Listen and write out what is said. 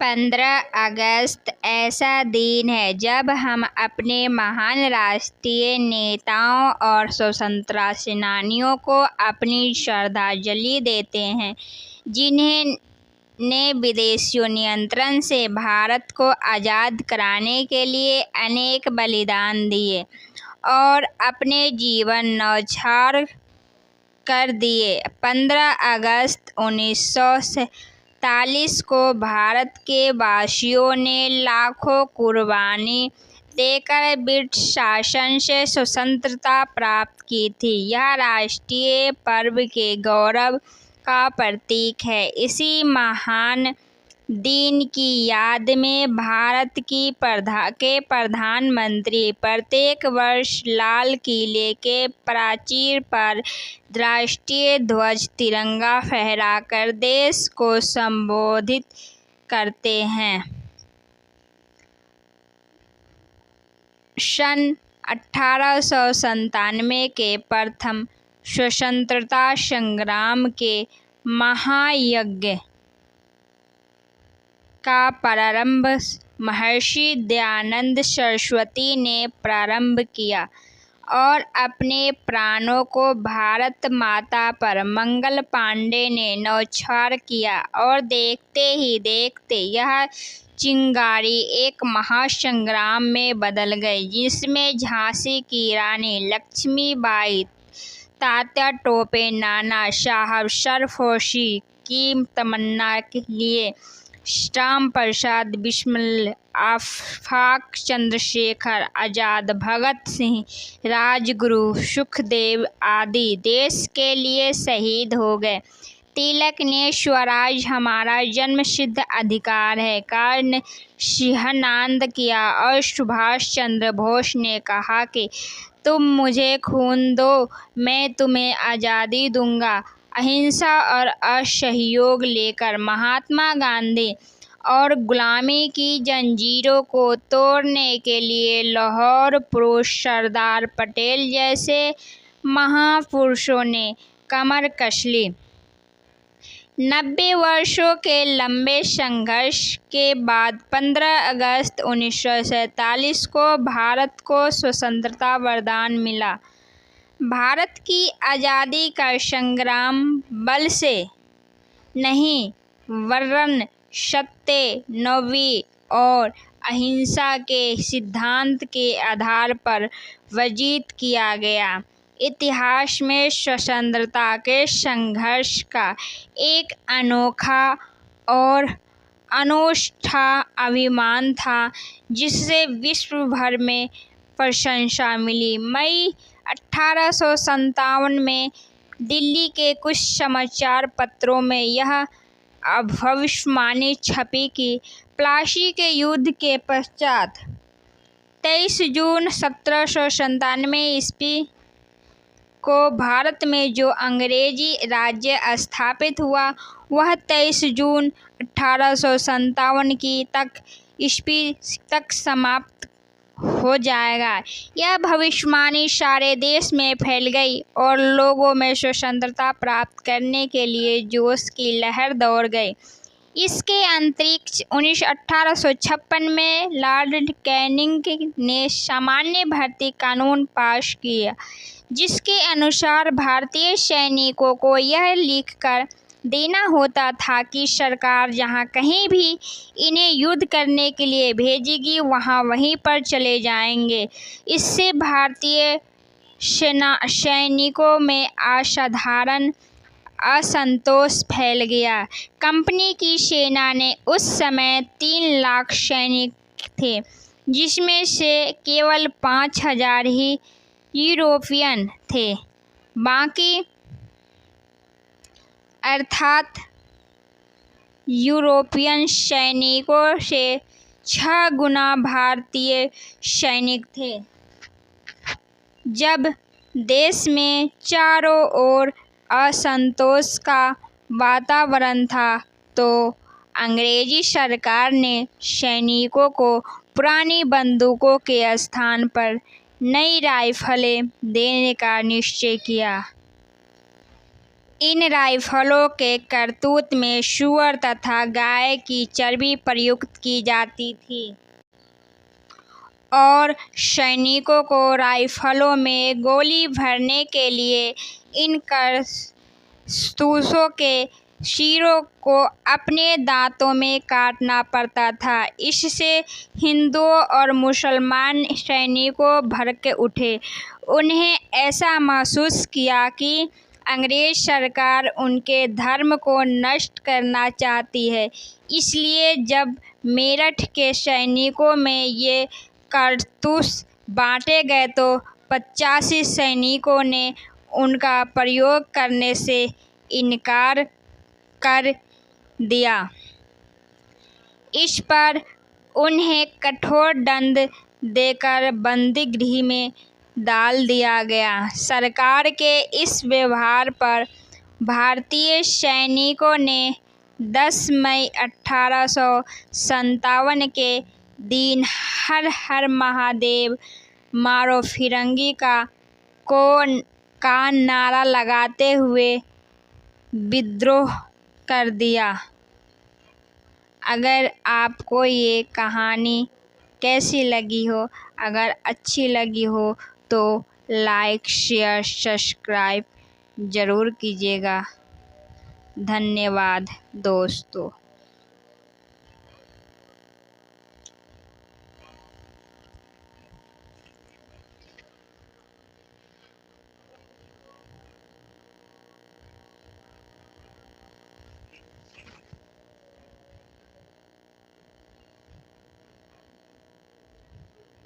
15 अगस्त ऐसा दिन है जब हम अपने महान राष्ट्रीय नेताओं और स्वतंत्रता सेनानियों को अपनी श्रद्धांजलि देते हैं, जिन्हें ने विदेशी नियंत्रण से भारत को आज़ाद कराने के लिए अनेक बलिदान दिए और अपने जीवन न्यौछावर कर दिए। 15 अगस्त 1947 को भारत के वासियों ने लाखों कुर्बानी देकर ब्रिटिश शासन से स्वतंत्रता प्राप्त की थी। यह राष्ट्रीय पर्व के गौरव का प्रतीक है। इसी महान दिन की याद में भारत के प्रधानमंत्री प्रत्येक वर्ष लाल किले के प्राचीर पर राष्ट्रीय ध्वज तिरंगा फहराकर देश को संबोधित करते हैं। सन 1897 के प्रथम स्वतंत्रता संग्राम के महायज्ञ का प्रारंभ महर्षि दयानंद सरस्वती ने प्रारंभ किया और अपने प्राणों को भारत माता पर मंगल पांडे ने न्यौछावर किया और देखते ही देखते यह चिंगारी एक महासंग्राम में बदल गई, जिसमें झांसी की रानी लक्ष्मीबाई, तात्या टोपे, नाना साहब सरफरोशी की तमन्ना के लिए श्याम प्रसाद बिस्मिल, आफाक चंद्रशेखर आजाद, भगत सिंह, राजगुरु, सुखदेव आदि देश के लिए शहीद हो गए। तिलक ने स्वराज हमारा जन्मसिद्ध अधिकार है का सिंहनाद किया और सुभाष चंद्र बोस ने कहा कि तुम मुझे खून दो, मैं तुम्हें आज़ादी दूंगा। अहिंसा और असहयोग लेकर महात्मा गांधी और गुलामी की जंजीरों को तोड़ने के लिए लौह पुरुष सरदार पटेल जैसे महापुरुषों ने कमर कस ली। 90 वर्षों के लंबे संघर्ष के बाद 15 अगस्त 1947 को भारत को स्वतंत्रता वरदान मिला। भारत की आज़ादी का संग्राम बल से नहीं, वरन सत्य, न्याय और अहिंसा के सिद्धांत के आधार पर विजित किया गया। इतिहास में स्वतंत्रता के संघर्ष का एक अनोखा और अनूठा अभिमान था, जिससे विश्व भर में प्रशंसा मिली। मई 1857 में दिल्ली के कुछ समाचार पत्रों में यह भविष्यवाणी छपी कि प्लासी के युद्ध के पश्चात 23 जून 1797 ईस्वी को भारत में जो अंग्रेजी राज्य स्थापित हुआ, वह 23 जून 1857 की ईस्वी तक समाप्त हो जाएगा। यह भविष्यवाणी सारे देश में फैल गई और लोगों में स्वतंत्रता प्राप्त करने के लिए जोश की लहर दौड़ गई। इसके अंतरिक्ष 1856 में लॉर्ड कैनिंग ने सामान्य भर्ती कानून पास किया, जिसके अनुसार भारतीय सैनिकों को यह लिखकर देना होता था कि सरकार जहां कहीं भी इन्हें युद्ध करने के लिए भेजेगी, वहां वहीं पर चले जाएंगे। इससे भारतीय सैनिकों में असाधारण असंतोष फैल गया। कंपनी की सेना ने उस समय 3 लाख सैनिक थे, जिसमें से केवल 5,000 ही यूरोपियन थे। बाकी अर्थात यूरोपियन सैनिकों से 6 गुना भारतीय सैनिक थे। जब देश में चारों ओर असंतोष का वातावरण था, तो अंग्रेजी सरकार ने सैनिकों को पुरानी बंदूकों के स्थान पर नई राइफलें देने का निश्चय किया। इन राइफलों के कारतूस में सूअर तथा गाय की चर्बी प्रयुक्त की जाती थी और सैनिकों को राइफलों में गोली भरने के लिए इन कारतूसों के सिरों को अपने दांतों में काटना पड़ता था। इससे हिंदुओं और मुसलमान सैनिकों भड़क उठे। उन्हें ऐसा महसूस किया कि अंग्रेज सरकार उनके धर्म को नष्ट करना चाहती है। इसलिए जब मेरठ के सैनिकों में ये कारतूस बांटे गए तो 85 सैनिकों ने उनका प्रयोग करने से इनकार कर दिया। इस पर उन्हें कठोर दंड देकर बंदीगृह में डाल दिया गया। सरकार के इस व्यवहार पर भारतीय सैनिकों ने 10 मई 1857 के दिन हर हर महादेव मारो फिरंगी का नारा लगाते हुए विद्रोह कर दिया। अगर आपको ये कहानी कैसी लगी हो, अगर अच्छी लगी हो तो लाइक शेयर सब्सक्राइब ज़रूर कीजिएगा। धन्यवाद दोस्तों।